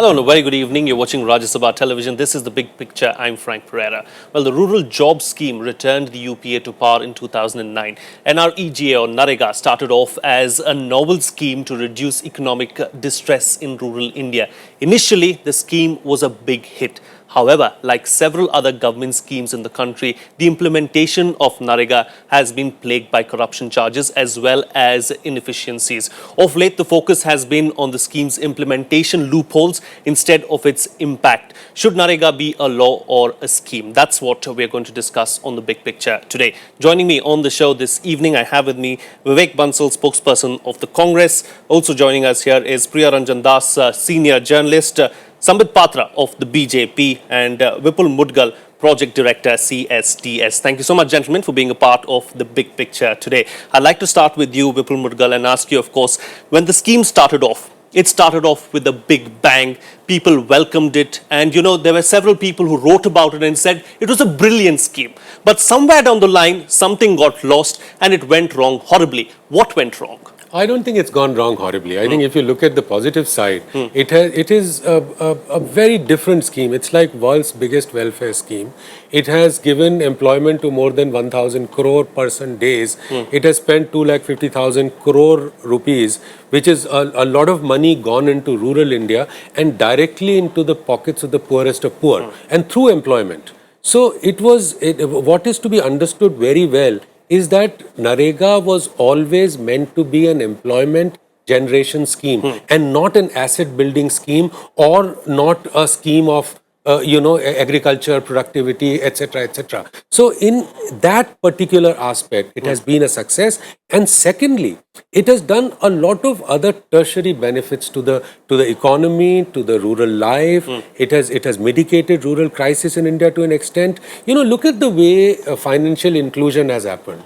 Hello and a very good evening. You're watching Rajya Sabha Television. This is The Big Picture. I'm Frank Pereira. Well, the Rural Jobs Scheme returned the UPA to power in 2009. NREGA or NREGA started off as a novel scheme to reduce economic distress in rural India. Initially, the scheme was a big hit. However, like several other government schemes in the country, the implementation of NREGA has been plagued by corruption charges as well as inefficiencies. Of late, the focus has been on the scheme's implementation loopholes instead of its impact. Should NREGA be a law or a scheme? That's what we're going to discuss on The Big Picture today. Joining me on the show this evening, I have with me Vivek Bansal, spokesperson of the Congress. Also joining us here is Priya Ranjan Das, senior journalist, Sambit Patra of the BJP, and Vipul Mudgal, Project Director, CSDS. Thank you so much, gentlemen, for being a part of The Big Picture today. I'd like to start with you, Vipul Mudgal, and ask you, of course, when the scheme started off, it started off with a big bang. People welcomed it. And, there were several people who wrote about it and said it was a brilliant scheme. But somewhere down the line, something got lost and it went wrong horribly. What went wrong? I don't think it's gone wrong horribly. I think if you look at the positive side, it is a very different scheme. It's like world's biggest welfare scheme. It has given employment to more than 1,000 crore person days. It has spent 250,000 crore rupees, which is a lot of money gone into rural India and directly into the pockets of the poorest of poor and through employment. So what is to be understood very well is that NREGA was always meant to be an employment generation scheme and not an asset building scheme or not a scheme of agriculture, productivity, etc., etc. So in that particular aspect, it has been a success. And secondly, it has done a lot of other tertiary benefits to the economy, to the rural life. It has mitigated rural crisis in India to an extent. Look at the way financial inclusion has happened.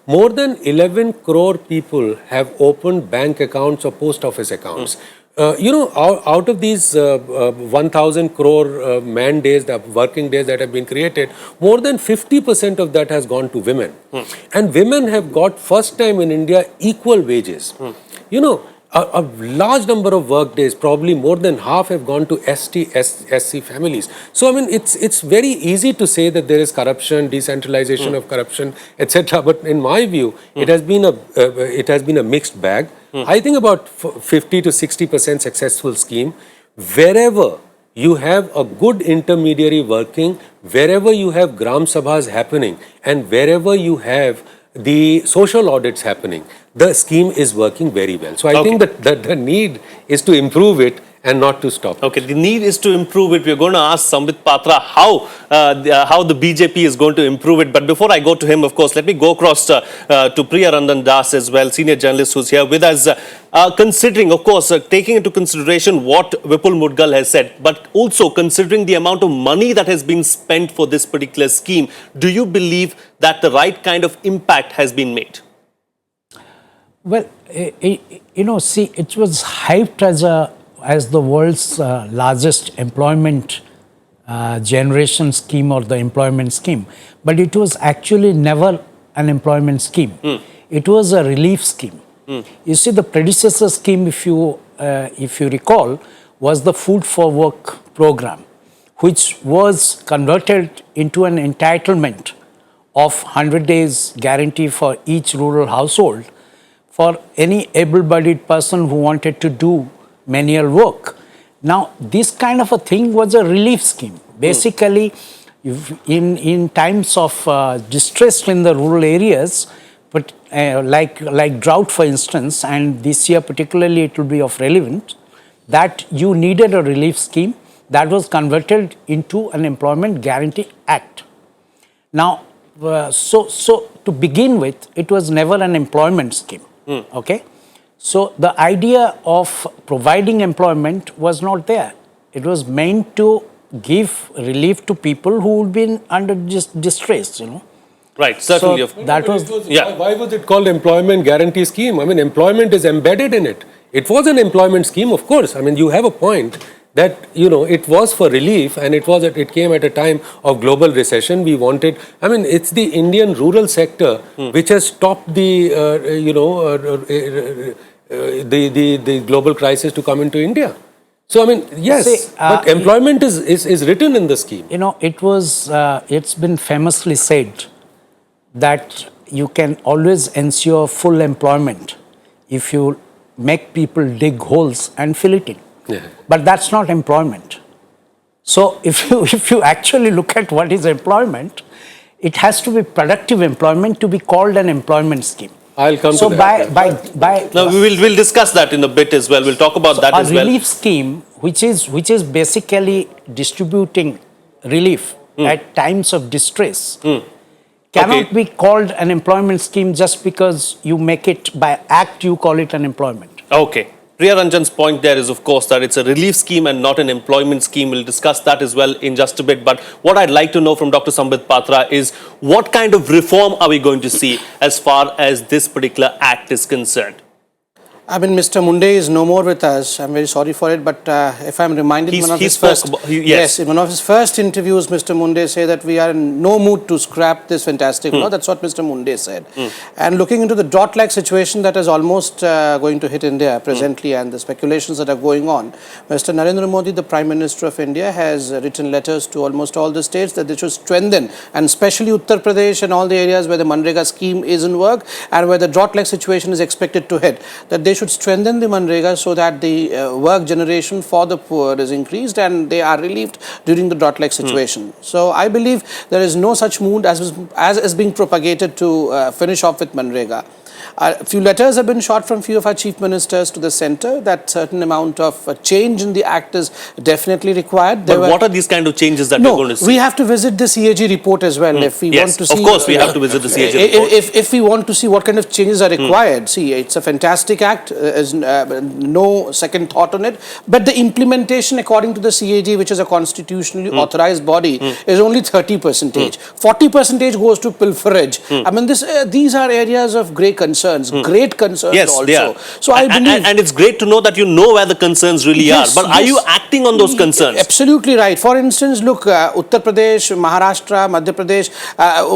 More than 11 crore people have opened bank accounts or post office accounts. Out of these 1,000 crore man days, the working days that have been created, more than 50% of that has gone to women. And women have got first time in India equal wages. A large number of work days, probably more than half have gone to SC families. So, it's very easy to say that there is corruption, decentralization of corruption, etc. But in my view, it has been a mixed bag. I think about 50 to 60% successful scheme. Wherever you have a good intermediary working, wherever you have Gram Sabhas happening, and wherever you have the social audits happening, the scheme is working very well. So I think that the need is to improve it and not to stop. Okay, the need is to improve it. We're going to ask Sambit Patra how the BJP is going to improve it. But before I go to him, of course, let me go across to Priya Ranjan Das as well, senior journalist who's here with us. Considering, of course, taking into consideration what Vipul Mudgal has said, but also considering the amount of money that has been spent for this particular scheme, do you believe that the right kind of impact has been made? Well, see, it was hyped as the world's largest employment generation scheme or the employment scheme. But it was actually never an employment scheme. It was a relief scheme. You see, the predecessor scheme, if you recall, was the Food for Work program, which was converted into an entitlement of 100 days guarantee for each rural household for any able-bodied person who wanted to do manual work. Now, this kind of a thing was a relief scheme. Basically, in times of distress in the rural areas, but like drought, for instance, and this year particularly it will be of relevance, that you needed a relief scheme that was converted into an Employment Guarantee Act. Now, so to begin with, it was never an employment scheme. Okay. So the idea of providing employment was not there. It was meant to give relief to people who would be under distress, Right, certainly. So that was, why was it called Employment Guarantee Scheme? Employment is embedded in it. It was an employment scheme, of course. You have a point that, it was for relief and it came at a time of global recession. We wanted, it's the Indian rural sector which has stopped the global crisis to come into India. So, I mean, yes, See, but employment is written in the scheme. You know, it's been famously said that you can always ensure full employment if you make people dig holes and fill it in. Yeah. But that's not employment. So if you actually look at what is employment, it has to be productive employment to be called an employment scheme. I'll come So to that. by Now we'll discuss that in a bit as well. We'll talk about that a as well. relief scheme, which is basically distributing relief at times of distress, cannot Okay. be called an employment scheme just because you make it by act. You call it an employment. Okay. Priya Ranjan's point there is, of course, that it's a relief scheme and not an employment scheme. We'll discuss that as well in just a bit. But what I'd like to know from Dr. Sambit Patra is what kind of reform are we going to see as far as this particular act is concerned? I mean, Mr. Munde is no more with us. I'm very sorry for it, but if I'm reminded, He one of his spoke first, about- yes. in one of his first interviews, Mr. Munde said that we are in no mood to scrap this fantastic law. That's what Mr. Munde said. And looking into the drought-like situation that is almost going to hit India presently, and the speculations that are going on, Mr. Narendra Modi, the Prime Minister of India, has written letters to almost all the states that they should strengthen, and especially Uttar Pradesh and all the areas where the Manrega scheme is in work and where the drought-like situation is expected to hit, that they should strengthen the Manrega so that the work generation for the poor is increased and they are relieved during the drought-like situation. So I believe there is no such mood as is being propagated to finish off with Manrega. A few letters have been shot from few of our chief ministers to the centre that certain amount of change in the act is definitely required. But what are these kind of changes that we're going to see? We have to visit the CAG report as well if we want to see. Of course, we have to visit the CAG report. If we want to see what kind of changes are required, see, it's a fantastic act. There's no second thought on it. But the implementation, according to the CAG, which is a constitutionally authorized body, is only 30%. 40% goes to pilferage. I mean, these are areas of great concerns Yes, also. they are. So I believe. And it's great to know that you know where the concerns really Yes, are. But are yes. you acting on those concerns? Absolutely right. For instance, look, Uttar Pradesh, Maharashtra, Madhya Pradesh,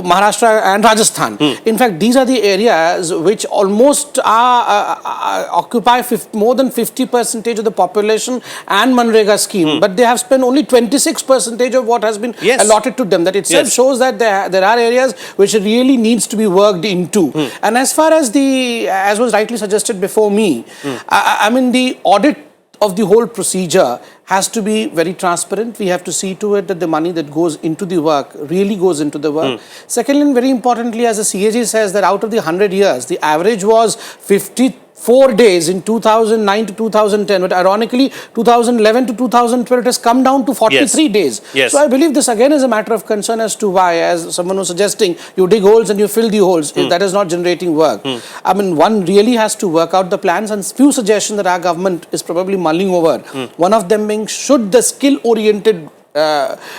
Maharashtra and Rajasthan. In fact, these are the areas which almost occupy more than 50% of the population and Manrega scheme. But they have spent only 26% of what has been allotted to them. That itself shows that there are areas which really needs to be worked into. And as far as as was rightly suggested before me, I mean, the audit of the whole procedure has to be very transparent. We have to see to it that the money that goes into the work really goes into the work. Secondly, and very importantly, as the CAG says, that out of the 100 years, the average was 54 days in 2009 to 2010. But ironically, 2011 to 2012, it has come down to 43 days. Yes. So I believe this again is a matter of concern as to why, as someone was suggesting, you dig holes and you fill the holes. That is not generating work. I mean, one really has to work out the plans, and few suggestions that our government is probably mulling over. One of them being, should the skill-oriented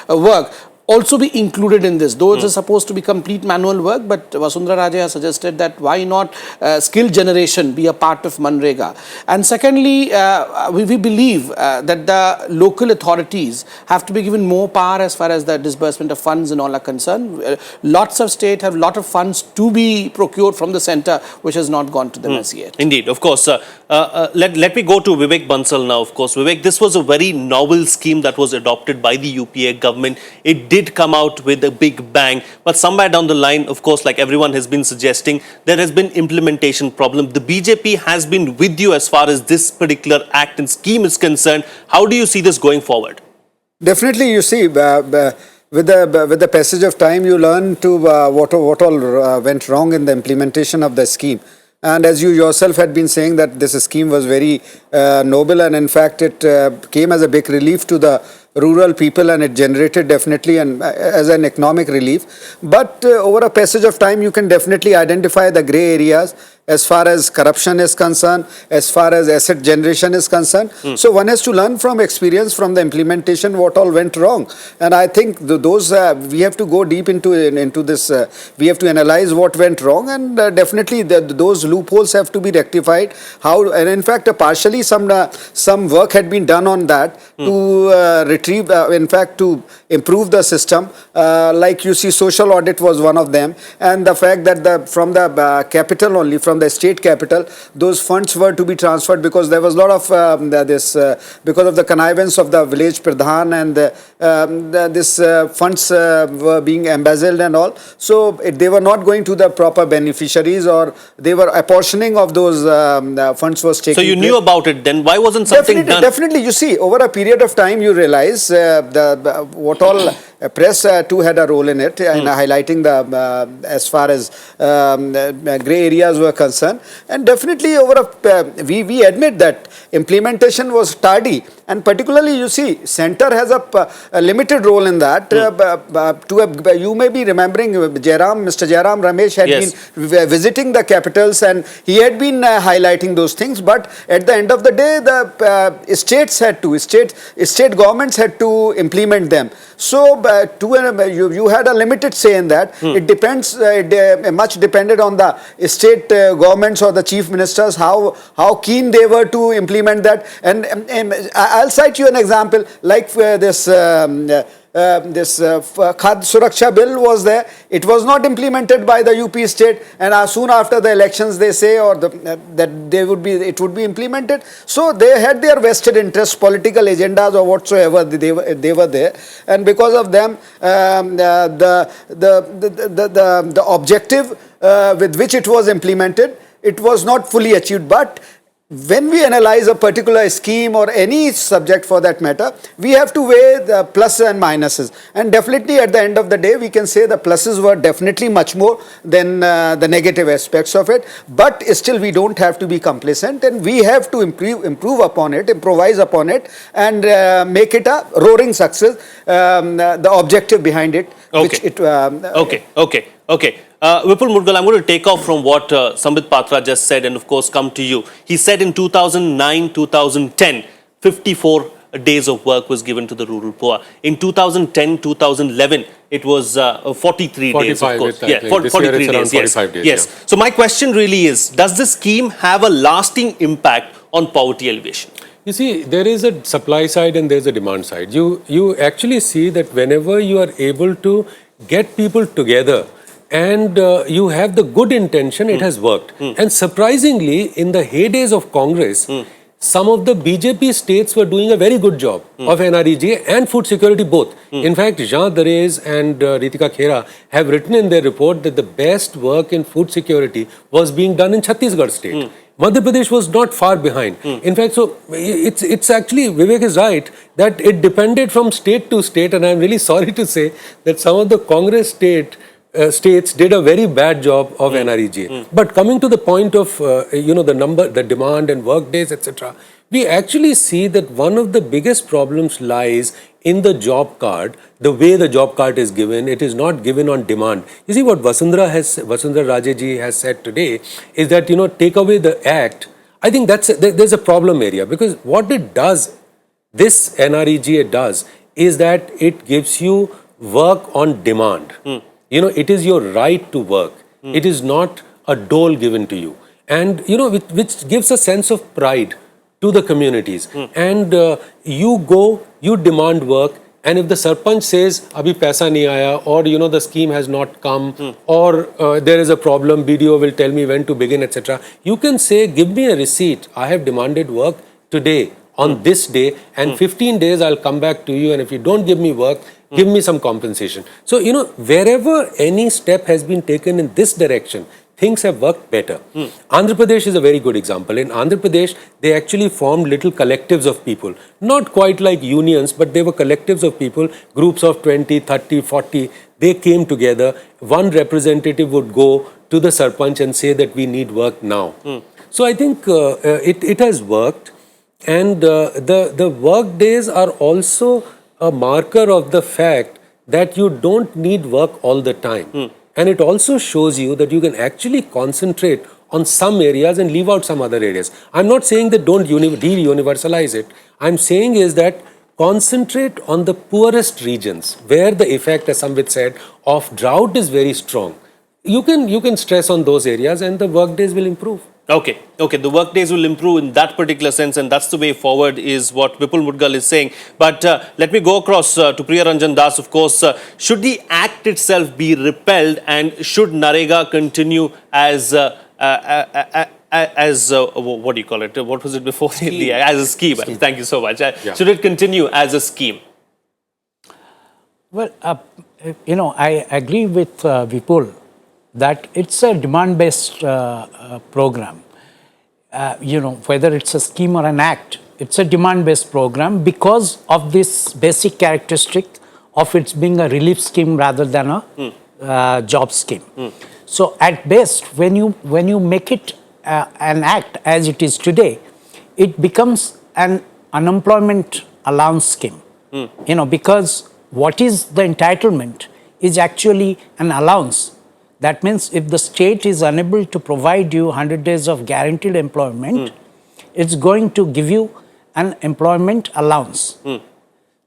work also be included in this? Those are supposed to be complete manual work, but Vasundhara Raje has suggested that why not skill generation be a part of Manrega. And secondly, we believe that the local authorities have to be given more power as far as the disbursement of funds and all are concerned. Lots of state have lot of funds to be procured from the centre, which has not gone to them as yet. Indeed, of course. Let me go to Vivek Bansal now, of course. Vivek, this was a very novel scheme that was adopted by the UPA government. It did come out with a big bang, but somewhere down the line, of course, like everyone has been suggesting, there has been implementation problem. The BJP has been with you as far as this particular act and scheme is concerned. How do you see this going forward? Definitely, you see, with the passage of time, you learn to what all went wrong in the implementation of the scheme. And as you yourself had been saying that this scheme was very noble, and in fact it came as a big relief to the rural people, and it generated definitely as an economic relief. But over a passage of time, you can definitely identify the grey areas as far as corruption is concerned, as far as asset generation is concerned. So one has to learn from experience, from the implementation, what all went wrong. And I think those we have to go deep into this. We have to analyze what went wrong, and definitely those loopholes have to be rectified. And in fact, partially some work had been done on that to retrieve, in fact, to improve the system. Like you see, social audit was one of them, and the fact that from the capital only, from the state capital, those funds were to be transferred because there was a lot of because of the connivance of the village pradhan, and this funds were being embezzled and all. So they were not going to the proper beneficiaries, or they were apportioning of those funds was taking So you place. knew about it then. Why wasn't something done? Definitely, you see, over a period of time, you realize what all press too had a role in it, in highlighting the as far as grey areas were concerned. And definitely, we admit that implementation was tardy, and particularly, you see, center has a limited role in that. You may be remembering Mr. Jairam Ramesh had Yes. been visiting the capitals, and he had been highlighting those things. But at the end of the day, the states had to, state governments had to implement them. So you had a limited say in that. It depends, much depended on the state governments or the chief ministers, how keen they were to implement that. And I'll cite you an example, like this Khad Suraksha bill was there. It was not implemented by the UP state, and soon after the elections they say that it would be implemented. So they had their vested interests, political agendas or whatsoever they were there, and because of them the objective with which it was implemented, it was not fully achieved. But when we analyze a particular scheme or any subject for that matter, we have to weigh the pluses and minuses. And definitely at the end of the day, we can say the pluses were definitely much more than the negative aspects of it. But still, we don't have to be complacent, and we have to improve upon it, improvise upon it, and make it a roaring success, the objective behind it. Okay. Vipul Mudgal, I'm going to take off from what Sambit Patra just said and of course come to you. He said in 2009-2010, 54 days of work was given to the rural poor. In 2010-2011, it was 43 days, of course. Yeah, 43 days, yes. 45 days, yes. yeah. So my question really is, does this scheme have a lasting impact on poverty alleviation? You see, there is a supply side and there is a demand side. You actually see that whenever you are able to get people together and you have the good intention, it has worked. And surprisingly, in the heydays of Congress, some of the BJP states were doing a very good job of NREGA and food security both. In fact, Jean Darez and Ritika Khera have written in their report that the best work in food security was being done in Chhattisgarh state. Madhya Pradesh was not far behind. In fact, so it's actually, Vivek is right, that it depended from state to state, and I'm really sorry to say that some of the Congress states did a very bad job of NREGA. But coming to the point of, the number, the demand and work days, etc., we actually see that one of the biggest problems lies in the job card, the way the job card is given. It is not given on demand. You see what Vasundhara Raje ji has said today is that, take away the act. I think there's a problem area, because what it does, this NREGA does, is that it gives you work on demand. It is your right to work. It is not a dole given to you. And, which gives a sense of pride to the communities. And you go, you demand work, and if the Sarpanch says, Abhi paisa nahi aaya, or, the scheme has not come, or there is a problem, BDO will tell me when to begin, etc., you can say, give me a receipt. I have demanded work today, on this day, and 15 days I'll come back to you, and if you don't give me work, give me some compensation. So, wherever any step has been taken in this direction, things have worked better. Andhra Pradesh is a very good example. In Andhra Pradesh, they actually formed little collectives of people. Not quite like unions, but they were collectives of people, groups of 20, 30, 40. They came together. One representative would go to the Sarpanch and say that we need work now. So I think it has worked. And the work days are also a marker of the fact that you don't need work all the time. And it also shows you that you can actually concentrate on some areas and leave out some other areas. I'm not saying that don't de-universalize it. I'm saying is that concentrate on the poorest regions where the effect, as Sambit said, of drought is very strong. You can stress on those areas and the work days will improve. Okay, okay. The work days will improve in that particular sense, and that's the way forward, is what Vipul Mudgal is saying. But let me go across to Priya Ranjan Das. Of course, should the act itself be repealed, and should Narega continue as what do you call it? What was it before? As a scheme. Thank you so much. Should it continue as a scheme? Well, I agree with Vipul that it's a demand-based program. Whether it's a scheme or an act, it's a demand-based program because of this basic characteristic of its being a relief scheme rather than a job scheme. So at best, when you make it an act as it is today, it becomes an unemployment allowance scheme. Because what is the entitlement is actually an allowance. That means if the state is unable to provide you 100 days of guaranteed employment, it's going to give you an employment allowance.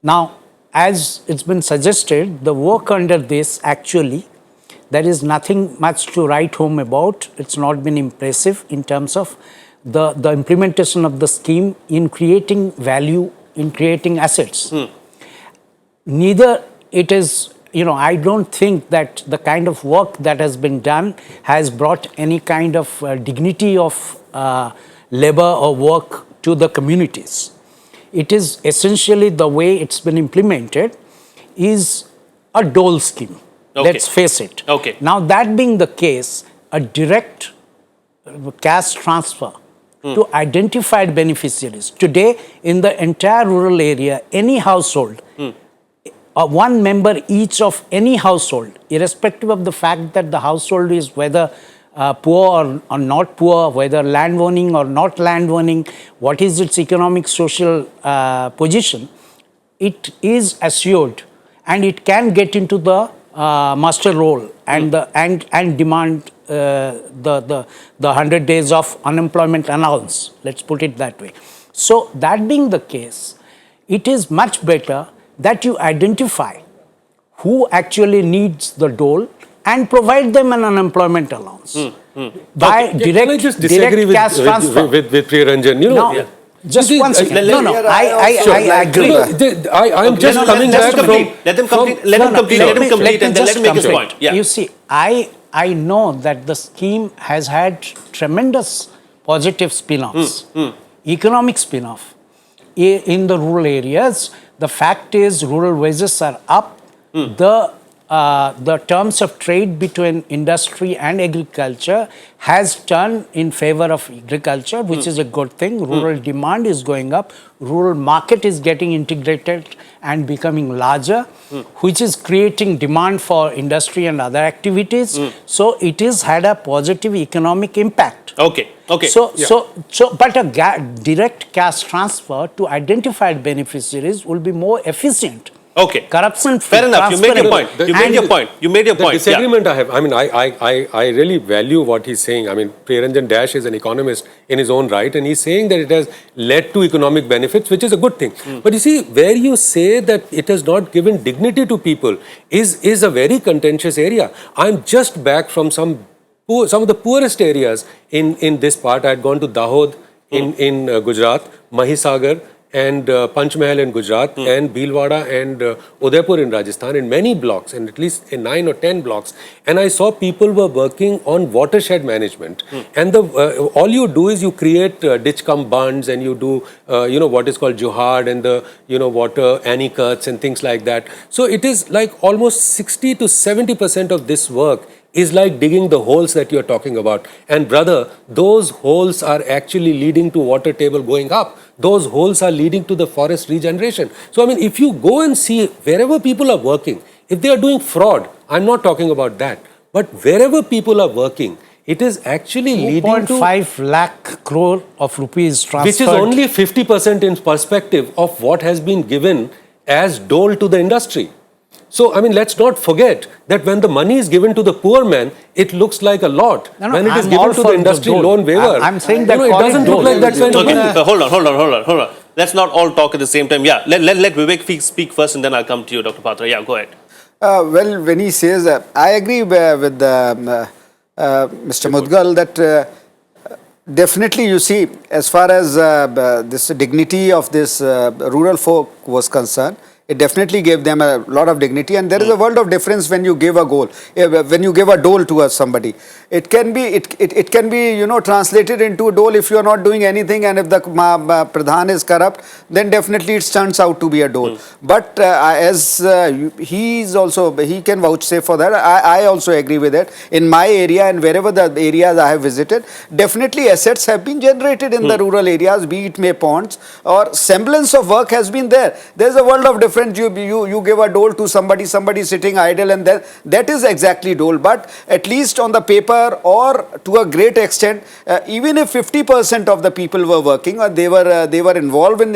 Now, as it's been suggested, the work under this actually, there is nothing much to write home about. It's not been impressive in terms of the implementation of the scheme in creating value, in creating assets. Neither it is, I don't think that the kind of work that has been done has brought any kind of dignity of labor or work to the communities. It is essentially the way it's been implemented is a dole scheme. Okay. Let's face it. Okay. Now, that being the case, a direct cash transfer to identified beneficiaries. Today, in the entire rural area, any household, one member each of any household, irrespective of the fact that the household is whether poor or not poor, whether land owning or not land owning, what is its economic social position, it is assured and it can get into the master role and demand the 100 days of unemployment allowance. Let's put it that way. So that being the case, it is much better that you identify who actually needs the dole and provide them an unemployment allowance by Can I just disagree direct cash transfer. with Priya Ranjan? No, just one second. I agree. I'm just coming back from... Let them complete. Let him complete, and then let him make his point. Yeah. You see, I know that the scheme has had tremendous positive spin-offs, economic spin-off in the rural areas. The fact is, rural wages are up. The terms of trade between industry and agriculture has turned in favor of agriculture, which is a good thing. Rural demand is going up. Rural market is getting integrated and becoming larger, which is creating demand for industry and other activities. So it has had a positive economic impact. Okay. But a direct cash transfer to identified beneficiaries will be more efficient. Okay. Corruption free. Fair enough. You made your point. You made your point. The disagreement I have, I really value what he's saying. Priya Ranjan Das is an economist in his own right, and he's saying that it has led to economic benefits, which is a good thing. But you see, where you say that it has not given dignity to people is a very contentious area. I'm just back from some of the poorest areas in this part. I had gone to Dahod in Gujarat, Mahisagar, and Panchmahal in Gujarat, and Bhilwara and Udaipur in Rajasthan, in many blocks, and at least in 9 or 10 blocks. And I saw people were working on watershed management. And all you do is you create ditch cum bunds, and you do what is called juhad and the water anicuts and things like that. So it is like almost 60 to 70% of this work is like digging the holes that you're talking about. And brother, those holes are actually leading to water table going up. Those holes are leading to the forest regeneration. So if you go and see wherever people are working, if they are doing fraud, I'm not talking about that, but wherever people are working, it is actually leading to 2.5 lakh crore of rupees transferred. Which is only 50% in perspective of what has been given as dole to the industry. So, let's not forget that when the money is given to the poor man, it looks like a lot. When it is given to the industry loan waiver, I'm saying that it doesn't look like that kind of money. Hold on. Let's not all talk at the same time. Yeah, let Vivek speak first, and then I'll come to you, Dr. Patra. Yeah, go ahead. Well, when he says, I agree with Mr. Mudgal that Definitely, you see, as far as this dignity of this rural folk was concerned, it definitely gave them a lot of dignity, and there is a world of difference when you give a goal, when you give a dole to somebody. It can be, it can be, you know, translated into a dole if you are not doing anything, and if the Pradhan is corrupt, then definitely it turns out to be a dole. But as he is also, he can vouchsafe for that. I also agree with it. In my area and wherever the areas I have visited, definitely assets have been generated in the rural areas, be it may ponds or semblance of work has been there. There's a world of difference. You give a dole to somebody sitting idle, and then that is exactly dole. But at least on the paper, or to a great extent, even if 50% of the people were working, or they were involved in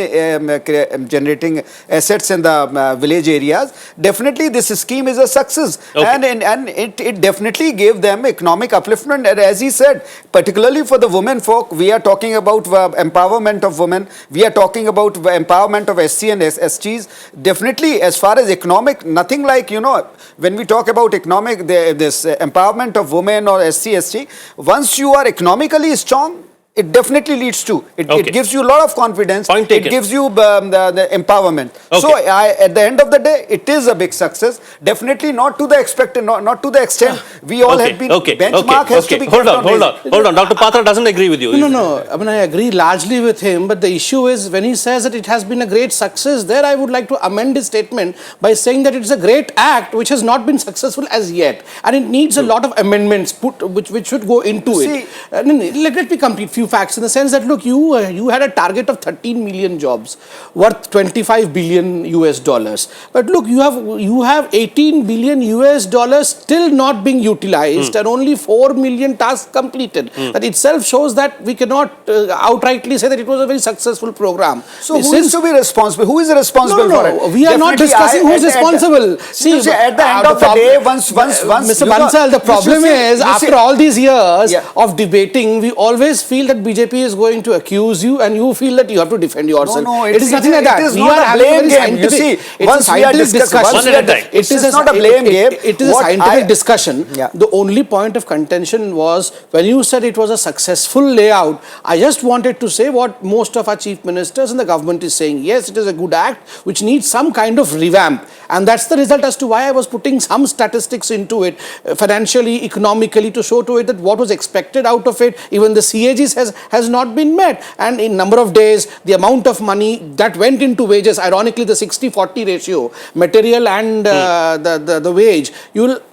generating assets in the village areas, definitely this scheme is a success. Okay. And it definitely gave them economic upliftment. And as he said, particularly for the women folk, we are talking about empowerment of women, we are talking about empowerment of SC and STs. Definitely, as far as economic, nothing like, you know, when we talk about economic, this empowerment of women or SC, ST, once you are economically strong, it definitely leads to, it gives you a lot of confidence. Point taken. It gives you the empowerment. Okay. So at the end of the day, it is a big success. Definitely not to the expected, not to the extent we all have been. Benchmark has to be Hold kept on. Dr. Patra doesn't agree with you. No. I mean, I agree largely with him, but the issue is when he says that it has been a great success, there I would like to amend his statement by saying that it's a great act which has not been successful as yet, and it needs a lot of amendments which should go into it. Let me complete few facts in the sense that, look, you had a target of 13 million jobs worth 25 billion US dollars, but look, you have 18 billion US dollars still not being utilized, and only 4 million tasks completed. That itself shows that we cannot outrightly say that it was a very successful program. So who is to be responsible? Who is responsible for it? We are not discussing who is responsible. See, at the end of the day, once Mr. Bansal, the problem is, after all these years of debating, we always feel that BJP is going to accuse you, and you feel that you have to defend yourself. No, it is nothing like that. It is not a blame game. You see, once we are discussing, it is not a blame game. It is a scientific discussion. The only point of contention was when you said it was a successful layout. I just wanted to say what most of our chief ministers and the government is saying. Yes, it is a good act which needs some kind of revamp, and that's the result as to why I was putting some statistics into it, financially, economically, to show to it that what was expected out of it, even the CAGs has not been met, and in number of days, the amount of money that went into wages, ironically the 60-40 ratio, material and the wage,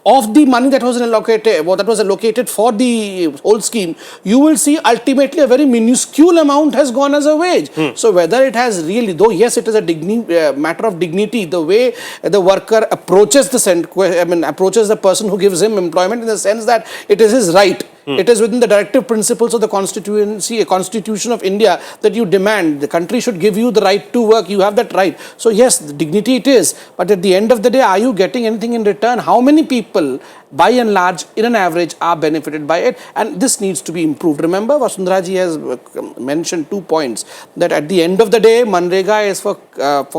of the money that was allocated for the whole scheme, you will see ultimately a very minuscule amount has gone as a wage. So whether it has really, though yes, it is a matter of dignity, the way the worker approaches the person who gives him employment, in the sense that it is his right. It is within the directive principles of the Constitution of India that you demand the country should give you the right to work. You have that right. So yes, the dignity it is. But at the end of the day, are you getting anything in return? How many people, by and large, in an average, are benefited by it? And this needs to be improved. Remember, Vasundhara ji has mentioned 2 points. That at the end of the day, Manrega is for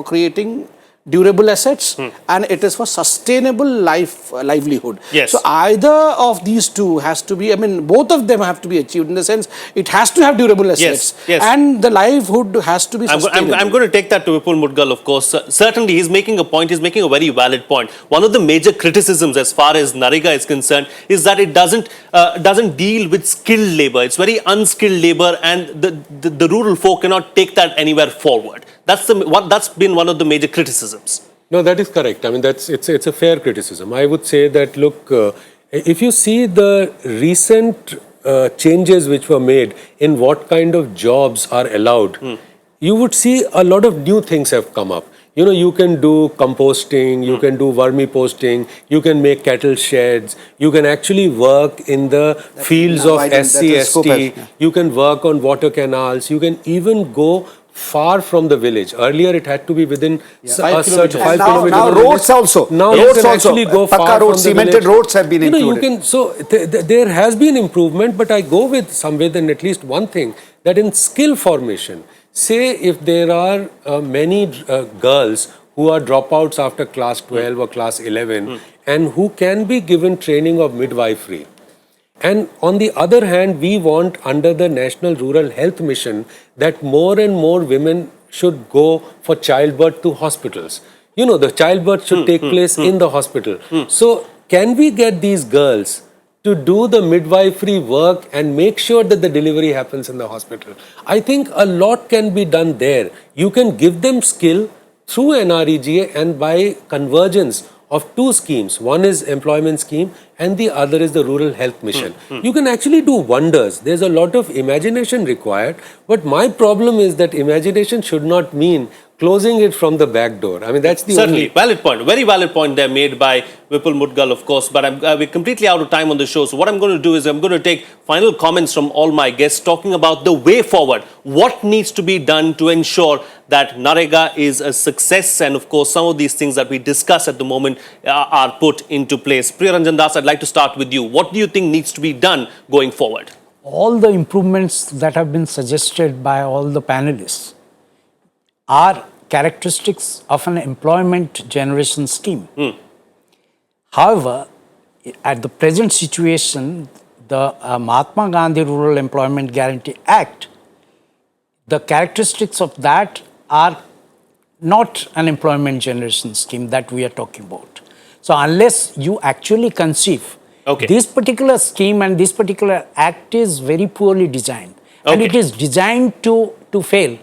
creating durable assets, and it is for sustainable livelihood. Yes. So either of these two has to be, both of them have to be achieved, in the sense it has to have durable assets, yes. and the livelihood has to be sustainable. I'm going to take that to Vipul Mudgal, of course. Certainly, he's making a point. He's making a very valid point. One of the major criticisms as far as Narega is concerned is that it doesn't deal with skilled labor. It's very unskilled labor, and the rural folk cannot take that anywhere forward. That's been one of the major criticisms. No, that is correct. I mean, it's a fair criticism. I would say that, look, if you see the recent changes which were made in what kind of jobs are allowed, you would see a lot of new things have come up. You know, you can do composting, you can do vermiposting, you can make cattle sheds, you can actually work in the fields of SC, ST, you can work on water canals, you can even go far from the village. Earlier, it had to be within a certain 5 kilometers. Now roads also. Now roads you can also. actually go far Pakka roads, from the cemented village. roads have been included. So there has been improvement, but I go with Samved in at least one thing, that in skill formation, say if there are many girls who are dropouts after class 12 or class 11 and who can be given training of midwifery, And on the other hand, we want under the National Rural Health Mission that more and more women should go for childbirth to hospitals. You know, the childbirth should take place in the hospital. So can we get these girls to do the midwifery work and make sure that the delivery happens in the hospital? I think a lot can be done there. You can give them skill through NREGA and by convergence of two schemes. One is employment scheme and the other is the rural health mission. You can actually do wonders. There's a lot of imagination required, but my problem is that imagination should not mean closing it from the back door. I mean, that's the Certainly, only... valid point. Very valid point there made by Vipul Mudgal, of course. But we're completely out of time on the show. So what I'm going to do is I'm going to take final comments from all my guests talking about the way forward. What needs to be done to ensure that NREGA is a success? And of course, some of these things that we discuss at the moment are put into place. Priyaranjan Das, I'd like to start with you. What do you think needs to be done going forward? All the improvements that have been suggested by all the panelists are characteristics of an employment generation scheme. However, at the present situation, the Mahatma Gandhi Rural Employment Guarantee Act, the characteristics of that are not an employment generation scheme that we are talking about. So unless you actually conceive, this particular scheme and this particular act is very poorly designed. And it is designed to fail.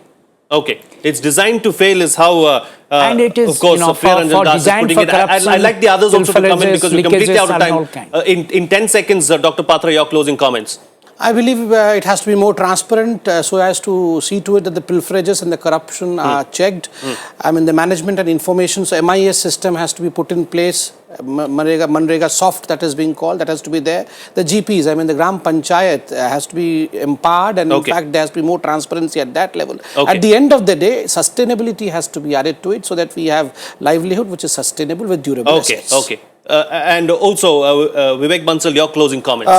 Okay, it's designed to fail is how, and it is, of course, for design for corruption. I'd like the others also to come in because we're completely out of leakages time. In 10 seconds, Dr. Patra, your closing comments. I believe it has to be more transparent so as to see to it that the pilferages and the corruption are checked. I mean, the management and information, so MIS system has to be put in place. Manrega soft, that is being called, that has to be there. The GPs, I mean, the Gram Panchayat has to be empowered, and in fact, there has to be more transparency at that level. At the end of the day, sustainability has to be added to it so that we have livelihood which is sustainable with durable assets. And also, Vivek Bansal, your closing comments.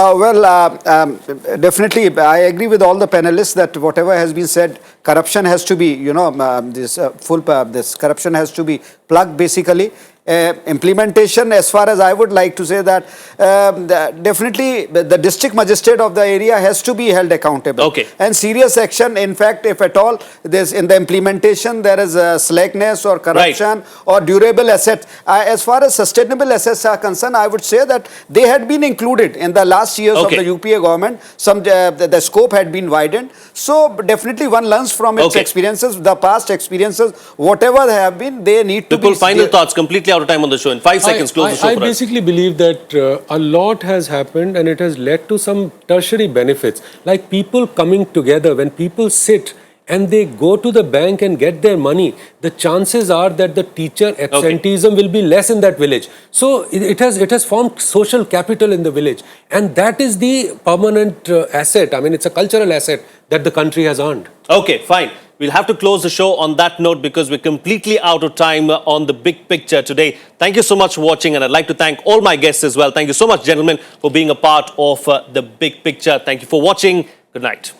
Definitely, I agree with all the panelists that whatever has been said, corruption has to be, this corruption has to be plugged basically. Implementation, as far as I would like to say that definitely the district magistrate of the area has to be held accountable. And serious action, in fact, if at all there's in the implementation there is a slackness or corruption or durable assets. As far as sustainable assets are concerned, I would say that they had been included in the last years of the UPA government. Some the scope had been widened. So definitely one learns from its experiences, the past experiences, whatever they have been, they need to be... Final thoughts, completely out of time on the show. In 5 seconds, close the show for us. I basically believe that a lot has happened and it has led to some tertiary benefits. Like people coming together, when people sit and they go to the bank and get their money, the chances are that the teacher absenteeism will be less in that village. So it has formed social capital in the village. And that is the permanent asset. I mean, it's a cultural asset that the country has earned. Okay, fine. We'll have to close the show on that note because we're completely out of time on the big picture today. Thank you so much for watching, and I'd like to thank all my guests as well. Thank you so much, gentlemen, for being a part of the big picture. Thank you for watching. Good night.